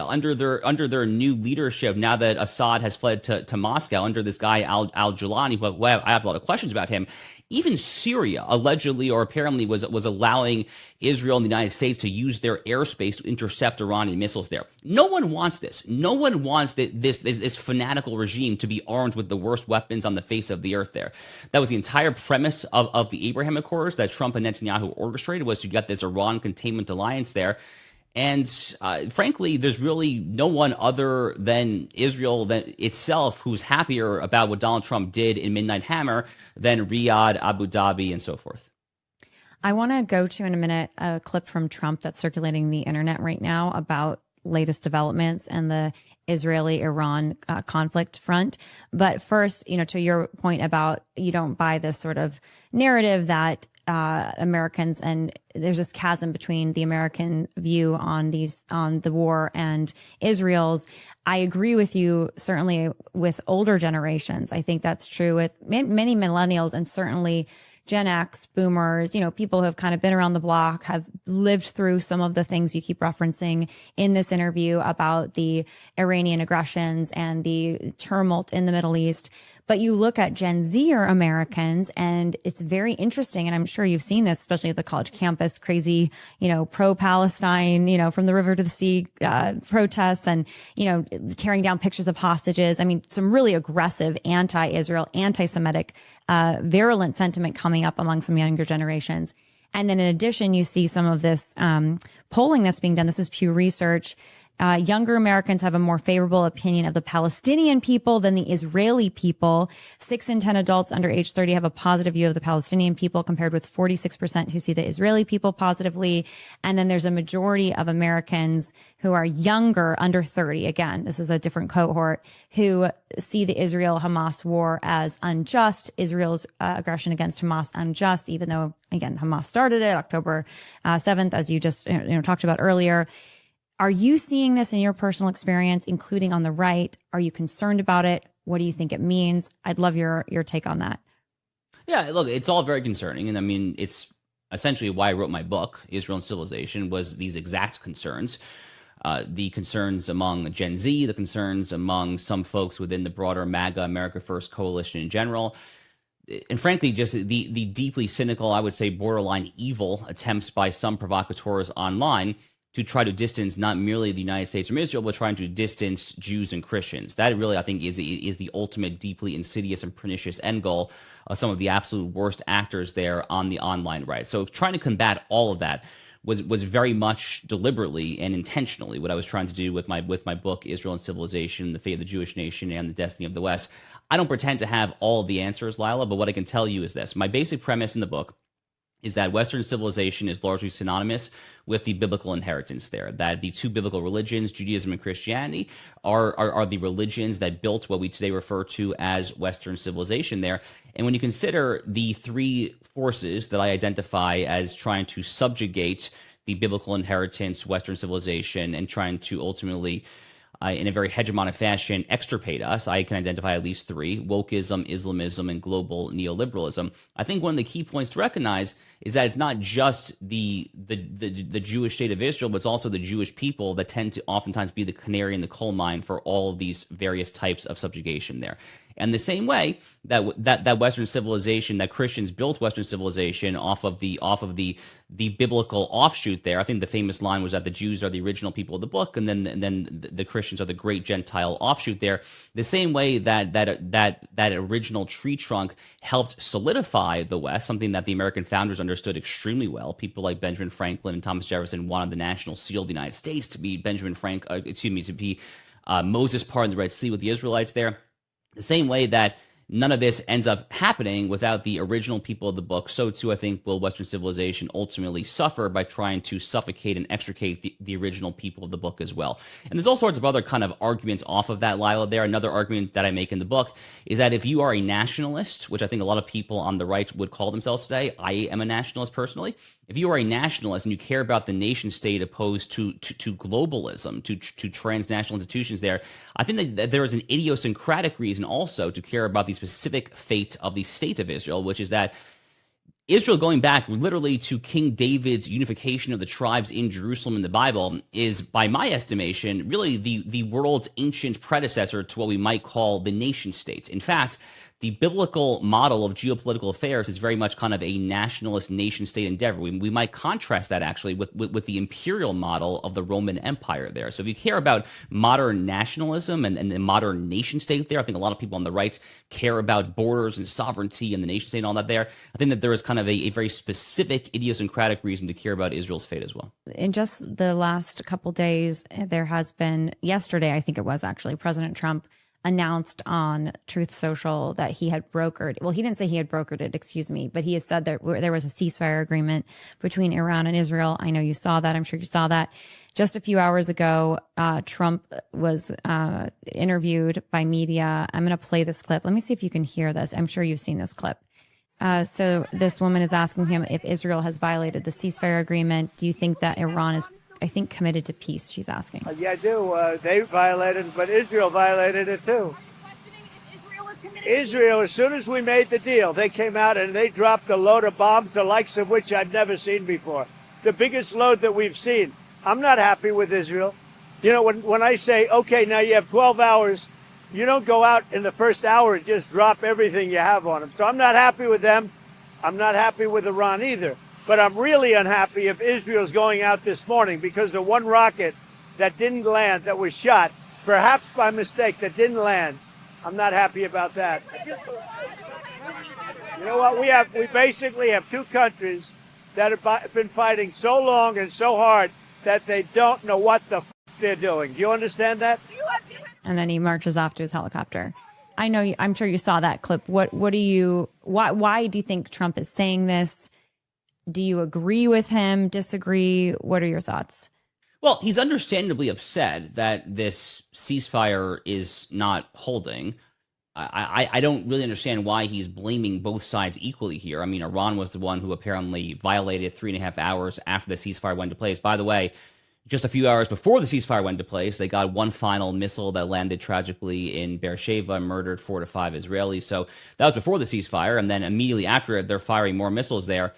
under their new leadership, now that Assad has fled to Moscow under this guy al-Jilani, who I have a lot of questions about him. Even Syria allegedly or apparently was allowing Israel and the United States to use their airspace to intercept Iranian missiles there. No one wants this. No one wants this fanatical regime to be armed with the worst weapons on the face of the earth there. That was the entire premise of the Abraham Accords that Trump and Netanyahu orchestrated, was to get this Iran containment alliance there. And frankly, there's really no one other than Israel itself who's happier about what Donald Trump did in Midnight Hammer than Riyadh, Abu Dhabi, and so forth. I want to go to, in a minute, a clip from Trump that's circulating the internet right now about latest developments and the Israeli-Iran conflict front. But first, to your point about you don't buy this sort of narrative that Americans, and there's this chasm between the American view on the war and Israel's. I agree with you, certainly with older generations. I think that's true with many millennials and certainly Gen X, boomers, people who have kind of been around the block, have lived through some of the things you keep referencing in this interview about the Iranian aggressions and the tumult in the Middle East. But you look at Gen Zer Americans, and it's very interesting. And I'm sure you've seen this, especially at the college campus, crazy, pro-Palestine, from the river to the sea, protests and, tearing down pictures of hostages. I mean, some really aggressive anti-Israel, anti-Semitic, virulent sentiment coming up among some younger generations. And then in addition, you see some of this, polling that's being done. This is Pew Research. Younger Americans have a more favorable opinion of the Palestinian people than the Israeli people. 6 in 10 adults under age 30 have a positive view of the Palestinian people, compared with 46% who see the Israeli people positively. And then there's a majority of Americans who are younger, under 30. Again, this is a different cohort, who see the Israel-Hamas war as unjust, Israel's aggression against Hamas unjust, even though, again, Hamas started it October 7th, as you just talked about earlier. Are you seeing this in your personal experience, including on the right? Are you concerned about it? What do you think it means? I'd love your take on that. Yeah, look, it's all very concerning. And I mean, it's essentially why I wrote my book, Israel and Civilization, was these exact concerns. The concerns among Gen Z, the concerns among some folks within the broader MAGA, America First coalition in general. And frankly, just the deeply cynical, I would say borderline evil attempts by some provocateurs online to try to distance not merely the United States from Israel, but trying to distance Jews and Christians. That really, I think, is the ultimate, deeply insidious and pernicious end goal of some of the absolute worst actors there on the online right. So trying to combat all of that was very much deliberately and intentionally what I was trying to do with my book, Israel and Civilization, The Fate of the Jewish Nation and the Destiny of the West. I don't pretend to have all of the answers, Lila, but what I can tell you is this. My basic premise in the book is that Western civilization is largely synonymous with the biblical inheritance there, that the two biblical religions, Judaism and Christianity, are the religions that built what we today refer to as Western civilization there. And when you consider the three forces that I identify as trying to subjugate the biblical inheritance, Western civilization, and trying to ultimately in a very hegemonic fashion, extirpate us, I can identify at least three: wokeism, Islamism, and global neoliberalism. I think one of the key points to recognize is that it's not just the Jewish state of Israel, but it's also the Jewish people that tend to oftentimes be the canary in the coal mine for all of these various types of subjugation there. And the same way that Western civilization, that Christians built Western civilization off of the biblical offshoot there. I think the famous line was that the Jews are the original people of the book, and then the Christians are the great Gentile offshoot there. The same way that original tree trunk helped solidify the West, something that the American founders understood extremely well. People like Benjamin Franklin and Thomas Jefferson wanted the national seal of the United States to be to be Moses parting the Red Sea with the Israelites there. The same way that none of this ends up happening without the original people of the book. So too, I think, will Western civilization ultimately suffer by trying to suffocate and extricate the original people of the book as well. And there's all sorts of other kind of arguments off of that, Lila, there. Another argument that I make in the book is that if you are a nationalist, which I think a lot of people on the right would call themselves today, I am a nationalist personally. If you are a nationalist and you care about the nation state opposed to globalism, to transnational institutions there, I think that there is an idiosyncratic reason also to care about the specific fate of the state of Israel, which is that Israel, going back literally to King David's unification of the tribes in Jerusalem in the Bible, is, by my estimation, really the world's ancient predecessor to what we might call the nation state. In fact, the biblical model of geopolitical affairs is very much kind of a nationalist nation-state endeavor. We might contrast that actually with the imperial model of the Roman Empire there. So if you care about modern nationalism and the modern nation-state there, I think a lot of people on the right care about borders and sovereignty and the nation-state and all that there. I think that there is kind of a very specific idiosyncratic reason to care about Israel's fate as well. In just the last couple days, there has been, yesterday I think it was actually, President Trump announced on Truth Social that he had brokered, well, he didn't say he had brokered it, excuse me, but he has said that there was a ceasefire agreement between Iran and Israel. I know you saw that. I'm sure you saw that. Just a few hours ago, Trump was interviewed by media. I'm going to play this clip. Let me see if you can hear this. I'm sure you've seen this clip. So this woman is asking him if Israel has violated the ceasefire agreement. Do you think that Iran is, I think, committed to peace, she's asking. Yeah, I do. They violated it, but Israel violated it too. Israel, as soon as we made the deal, they came out and they dropped a load of bombs, the likes of which I've never seen before. The biggest load that we've seen. I'm not happy with Israel. You know, when I say, okay, now you have 12 hours, you don't go out in the first hour and just drop everything you have on them. So I'm not happy with them. I'm not happy with Iran either. But I'm really unhappy if Israel's going out this morning because the one rocket that didn't land, that was shot, perhaps by mistake, that didn't land. I'm not happy about that. You know what? We basically have two countries that have been fighting so long and so hard that they don't know what the they're doing. Do you understand that? And then he marches off to his helicopter. I know. I'm sure you saw that clip. What do you? Why do you think Trump is saying this? Do you agree with him? Disagree? What are your thoughts? Well, he's understandably upset that this ceasefire is not holding. I don't really understand why he's blaming both sides equally here. I mean, Iran was the one who apparently violated 3.5 hours after the ceasefire went into place. By the way, just a few hours before the ceasefire went into place, they got one final missile that landed tragically in Beersheba, murdered 4 to 5 Israelis. So that was before the ceasefire, and then immediately after it, they're firing more missiles there.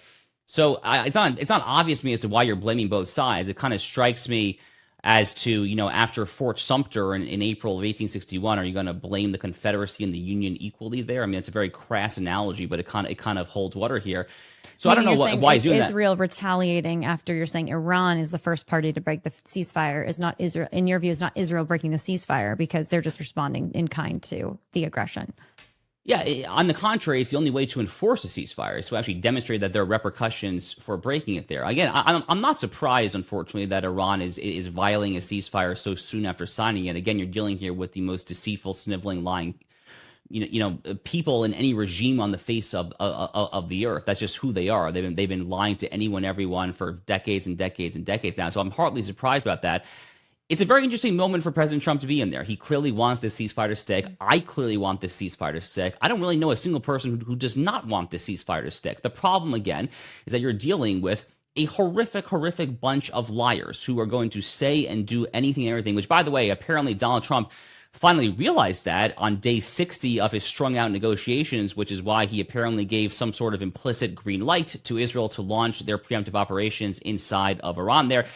So it's not obvious to me as to why you're blaming both sides. It kind of strikes me as to, you know, after Fort Sumter in April of 1861, are you going to blame the Confederacy and the Union equally there? I mean, it's a very crass analogy, but it kind of holds water here. So Meaning I don't know why he's doing that. Israel retaliating after you're saying Iran is the first party to break the ceasefire is not Israel. In your view, is not Israel breaking the ceasefire because they're just responding in kind to the aggression. Yeah, on the contrary, it's the only way to enforce a ceasefire is to actually demonstrate that there are repercussions for breaking it there. Again, I'm not surprised, unfortunately, that Iran is violating a ceasefire so soon after signing it. Again, you're dealing here with the most deceitful, sniveling, lying, people in any regime on the face of the earth. That's just who they are. They've been lying to anyone, everyone for decades and decades and decades now. So I'm hardly surprised about that. It's a very interesting moment for President Trump to be in there. He clearly wants this ceasefire to stick. I clearly want this ceasefire to stick. I don't really know a single person who does not want this ceasefire to stick. The problem, again, is that you're dealing with a horrific bunch of liars who are going to say and do anything and everything, which, by the way, apparently Donald Trump finally realized that on day 60 of his strung-out negotiations, which is why he apparently gave some sort of implicit green light to Israel to launch their preemptive operations inside of Iran there.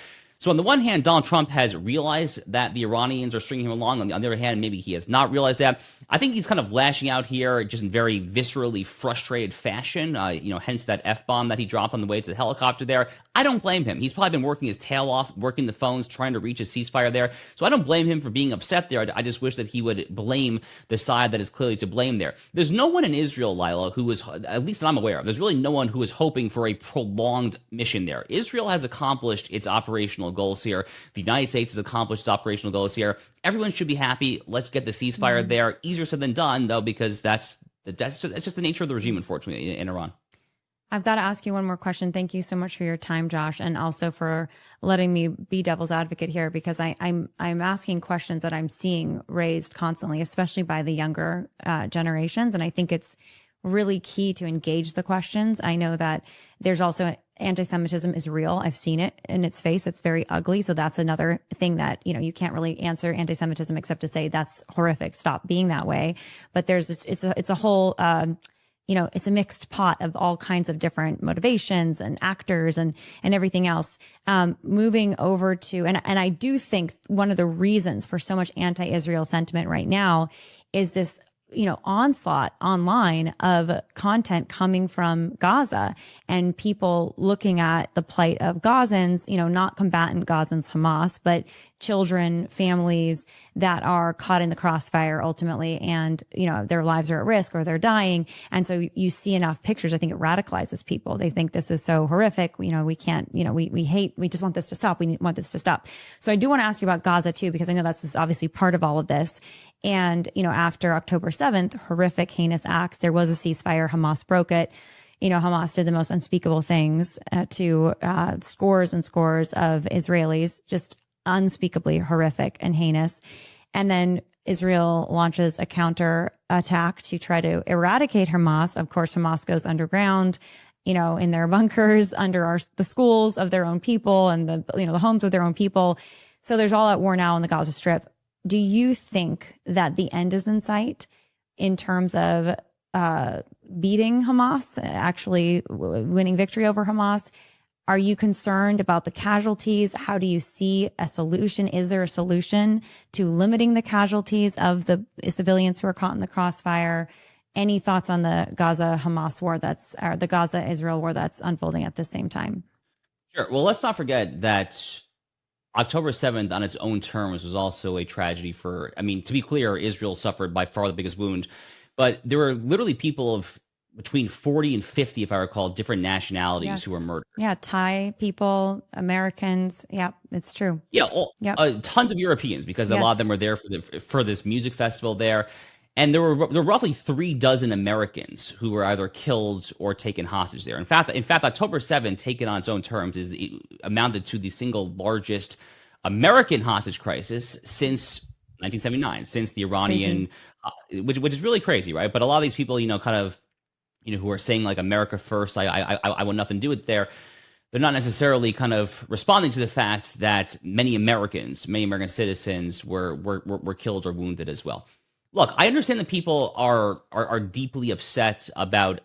So on the one hand, Donald Trump has realized that the Iranians are stringing him along. On the other hand, maybe he has not realized that. I think he's kind of lashing out here just in very viscerally frustrated fashion, hence that F-bomb that he dropped on the way to the helicopter there. I don't blame him. He's probably been working his tail off, working the phones, trying to reach a ceasefire there. So I don't blame him for being upset there. I just wish that he would blame the side that is clearly to blame there. There's no one in Israel, Lila, who is, at least that I'm aware of, there's really no one who is hoping for a prolonged mission there. Israel has accomplished its operational goals here. The United States has accomplished its operational goals here. Everyone should be happy. Let's get the ceasefire there. Easier said than done, though, because that's That's just the nature of the regime, unfortunately, in Iran. I've got to ask you one more question. Thank you so much for your time, Josh, and also for letting me be devil's advocate here, because I'm asking questions that I'm seeing raised constantly, especially by the younger generations, and I think it's really key to engage the questions. I know that there's also anti-Semitism is real. I've seen it in its face. It's very ugly. So that's another thing that, you can't really answer anti-Semitism except to say that's horrific. Stop being that way. But there's this, it's a whole, it's a mixed pot of all kinds of different motivations and actors and everything else. Moving over to, and I do think one of the reasons for so much anti-Israel sentiment right now is this, onslaught online of content coming from Gaza and people looking at the plight of Gazans, not combatant Gazans, Hamas, but children, families that are caught in the crossfire ultimately. And, their lives are at risk or they're dying. And so you see enough pictures. I think it radicalizes people. They think this is so horrific. We can't, we hate, we just want this to stop. We want this to stop. So I do want to ask you about Gaza too, because I know that's obviously part of all of this. And, after October 7th, horrific, heinous acts, there was a ceasefire. Hamas broke it. Hamas did the most unspeakable things to scores and scores of Israelis, just unspeakably horrific and heinous. And then Israel launches a counter attack to try to eradicate Hamas. Of course, Hamas goes underground, in their bunkers under the schools of their own people and the homes of their own people. So there's all at war now on the Gaza Strip. Do you think that the end is in sight in terms of beating Hamas, actually winning victory over Hamas? Are you concerned about the casualties? How do you see a solution? Is there a solution to limiting the casualties of the civilians who are caught in the crossfire? Any thoughts on the Gaza-Hamas war or the Gaza-Israel war that's unfolding at the same time? Sure. Well, let's not forget that October 7th on its own terms was also a tragedy to be clear, Israel suffered by far the biggest wound, but there were literally people of between 40 and 50, if I recall, different nationalities who were murdered. Yeah, Thai people, Americans. Yeah, it's true. Yeah, tons of Europeans, because a lot of them were there for this music festival there. And there were roughly 36 Americans who were either killed or taken hostage there. In fact, October 7th, taken on its own terms, amounted to the single largest American hostage crisis since 1979, since the Iranian, which is really crazy, right? But a lot of these people, who are saying like America first, I want nothing to do with there. They're not necessarily kind of responding to the fact that many American citizens were killed or wounded as well. Look, I understand that people are deeply upset about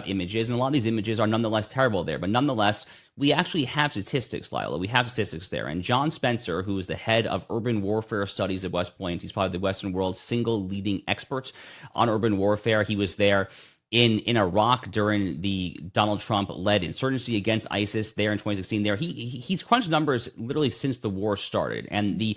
images, and a lot of these images are nonetheless terrible there. But nonetheless, we actually have statistics, Lila. We have statistics there. And John Spencer, who is the head of urban warfare studies at West Point, he's probably the Western world's single leading expert on urban warfare. He was there in Iraq during the Donald Trump-led insurgency against ISIS there in 2016. There, he's crunched numbers literally since the war started, and the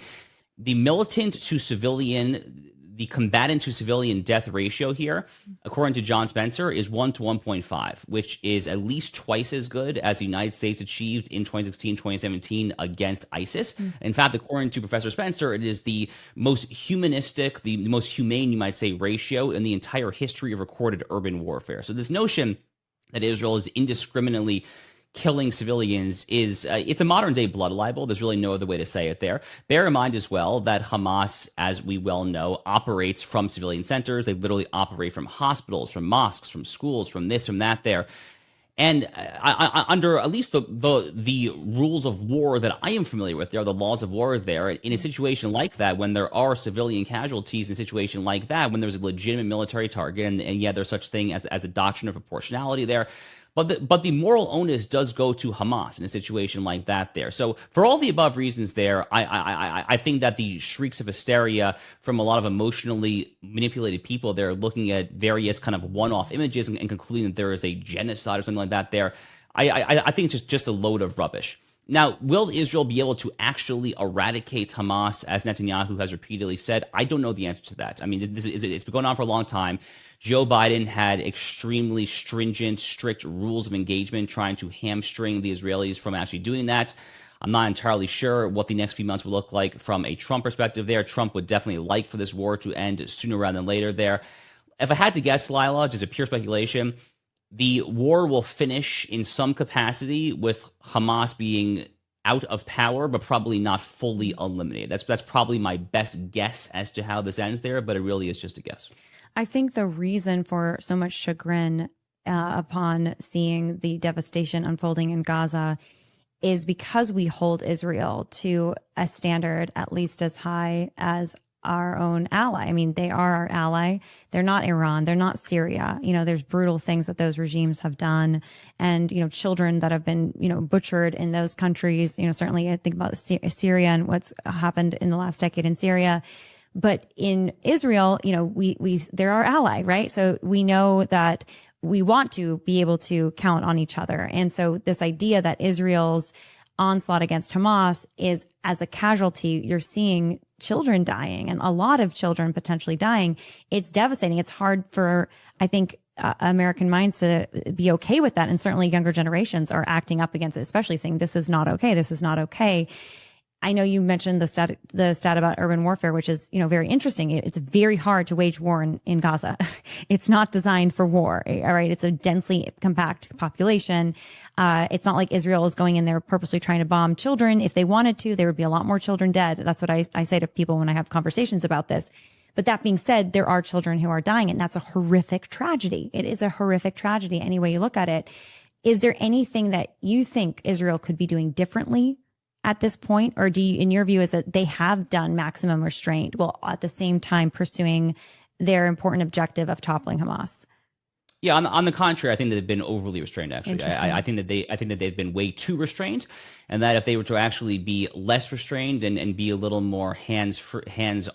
combatant to civilian death ratio here, according to John Spencer, is 1 to 1.5, which is at least twice as good as the United States achieved in 2016, 2017 against ISIS. In fact, according to Professor Spencer, it is the most humanistic, the most humane, you might say, ratio in the entire history of recorded urban warfare. So this notion that Israel is indiscriminately killing civilians it's a modern day blood libel. There's really no other way to say it there. Bear in mind as well that Hamas, as we well know, operates from civilian centers. They literally operate from hospitals, from mosques, from schools, from this, from that there. And under at least the rules of war that I am familiar with, there are the laws of war there. In a situation like that, when there are civilian casualties, in a situation like that, when there's a legitimate military target, and there's such thing as a doctrine of proportionality there. But the moral onus does go to Hamas in a situation like that there. So for all the above reasons there, I think that the shrieks of hysteria from a lot of emotionally manipulated people there looking at various kind of one-off images and concluding that there is a genocide or something like that there, I think it's just a load of rubbish. Now, will Israel be able to actually eradicate Hamas, as Netanyahu has repeatedly said? I don't know the answer to that. I mean, it's been going on for a long time. Joe Biden had extremely stringent, strict rules of engagement trying to hamstring the Israelis from actually doing that. I'm not entirely sure what the next few months will look like from a Trump perspective there. Trump would definitely like for this war to end sooner rather than later there. if I had to guess, Lila, just a pure speculation, the war will finish in some capacity with Hamas being out of power, but probably not fully eliminated. That's probably my best guess as to how this ends there, but it really is just a guess. I think the reason for so much chagrin upon seeing the devastation unfolding in Gaza is because we hold Israel to a standard at least as high as our own ally. I mean, they are our ally. They're not Iran. They're not Syria. There's brutal things that those regimes have done, and, children that have been, butchered in those countries. Certainly I think about Syria and what's happened in the last decade in Syria. But in Israel, they're our ally, right? So we know that we want to be able to count on each other. And so this idea that Israel's onslaught against Hamas is as a casualty, you're seeing children dying, and a lot of children potentially dying. It's devastating. It's hard for, I think, American minds to be okay with that. And certainly younger generations are acting up against it, especially saying this is not okay. This is not okay. I know you mentioned the stat about urban warfare, which is, very interesting. It's very hard to wage war in Gaza. It's not designed for war. All right. It's a densely compact population. It's not like Israel is going in there purposely trying to bomb children. If they wanted to, there would be a lot more children dead. That's what I say to people when I have conversations about this. But that being said, there are children who are dying, and that's a horrific tragedy. It is a horrific tragedy any way you look at it. Is there anything that you think Israel could be doing differently at this point? Or do you, in your view, is that they have done maximum restraint while at the same time pursuing their important objective of toppling Hamas? Yeah, on the contrary, I think that they've been overly restrained. Actually, I think that they've been way too restrained, and that if they were to actually be less restrained and be a little more hands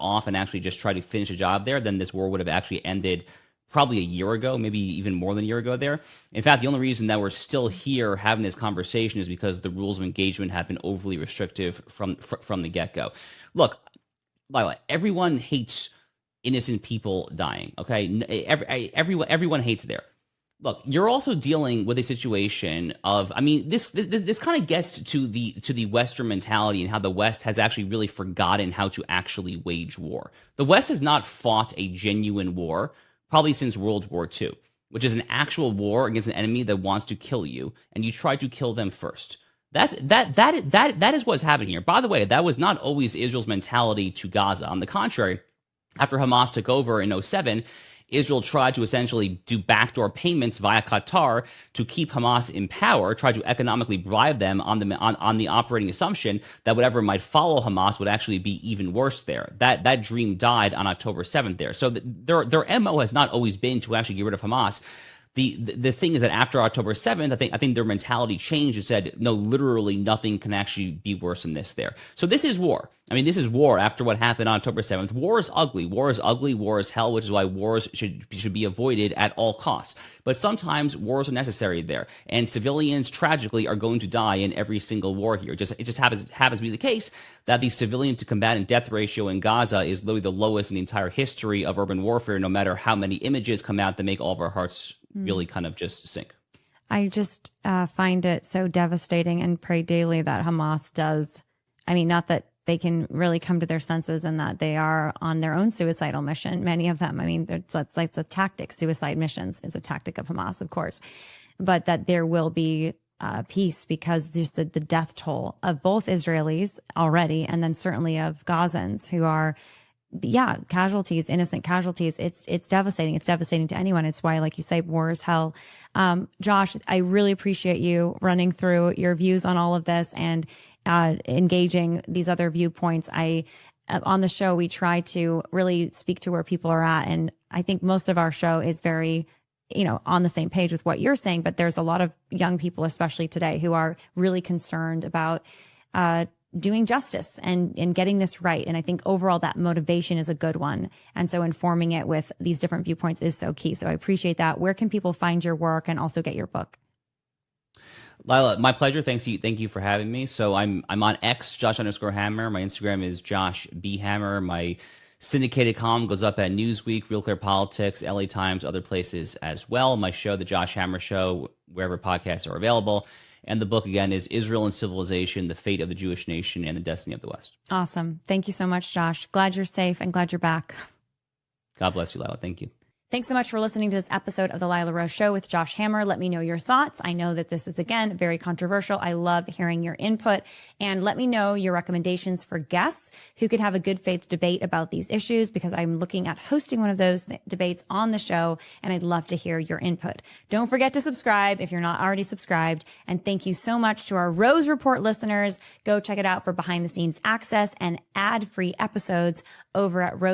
off and actually just try to finish a job there, then this war would have actually ended probably a year ago, maybe even more than a year ago there. In fact, the only reason that we're still here having this conversation is because the rules of engagement have been overly restrictive from the get-go. Look, Lila, everyone hates innocent people dying, okay? Everyone hates there. Look, you're also dealing with a situation of, this kind of gets to the Western mentality and how the West has actually really forgotten how to actually wage war. The West has not fought a genuine war probably since World War II, which is an actual war against an enemy that wants to kill you, and you try to kill them first. That is what's happening here. By the way, that was not always Israel's mentality to Gaza. On the contrary, after Hamas took over in 2007, Israel tried to essentially do backdoor payments via Qatar to keep Hamas in power, try to economically bribe them on the operating assumption that whatever might follow Hamas would actually be even worse there. That dream died on October 7th there. So their MO has not always been to actually get rid of Hamas. The thing is that after October 7th, I think their mentality changed and said, no, literally nothing can actually be worse than this there. So this is war. This is war after what happened on October 7th. War is ugly. War is ugly. War is hell, which is why wars should be avoided at all costs. But sometimes wars are necessary there. And civilians, tragically, are going to die in every single war here. It just happens to be the case that the civilian to combatant death ratio in Gaza is literally the lowest in the entire history of urban warfare, no matter how many images come out that make all of our hearts really kind of just sink. I just find it so devastating and pray daily that Hamas does. Not that they can really come to their senses and that they are on their own suicidal mission. Many of them, it's a tactic. Suicide missions is a tactic of Hamas, of course, but that there will be peace, because there's the death toll of both Israelis already, and then certainly of Gazans who are, casualties, innocent casualties. It's devastating. It's devastating to anyone. It's why, like you say, war is hell. Josh, I really appreciate you running through your views on all of this and engaging these other viewpoints. On the show, we try to really speak to where people are at. And I think most of our show is very, on the same page with what you're saying. But there's a lot of young people, especially today, who are really concerned about doing justice and getting this right. And I think overall that motivation is a good one. And so informing it with these different viewpoints is so key. So I appreciate that. Where can people find your work and also get your book? Lila, my pleasure. Thank you for having me. So I'm on X, Josh_Hammer. My Instagram is Josh B Hammer. My syndicated column goes up at Newsweek, Real Clear Politics, LA Times, other places as well. My show, The Josh Hammer Show, wherever podcasts are available. And the book, again, is Israel and Civilization, The Fate of the Jewish Nation and the Destiny of the West. Awesome. Thank you so much, Josh. Glad you're safe and glad you're back. God bless you, Lila. Thank you. Thanks so much for listening to this episode of The Lila Rose Show with Josh Hammer. Let me know your thoughts. I know that this is, again, very controversial. I love hearing your input. And let me know your recommendations for guests who could have a good faith debate about these issues, because I'm looking at hosting one of those debates on the show, and I'd love to hear your input. Don't forget to subscribe if you're not already subscribed. And thank you so much to our Rose Report listeners. Go check it out for behind the scenes access and ad-free episodes over at Rose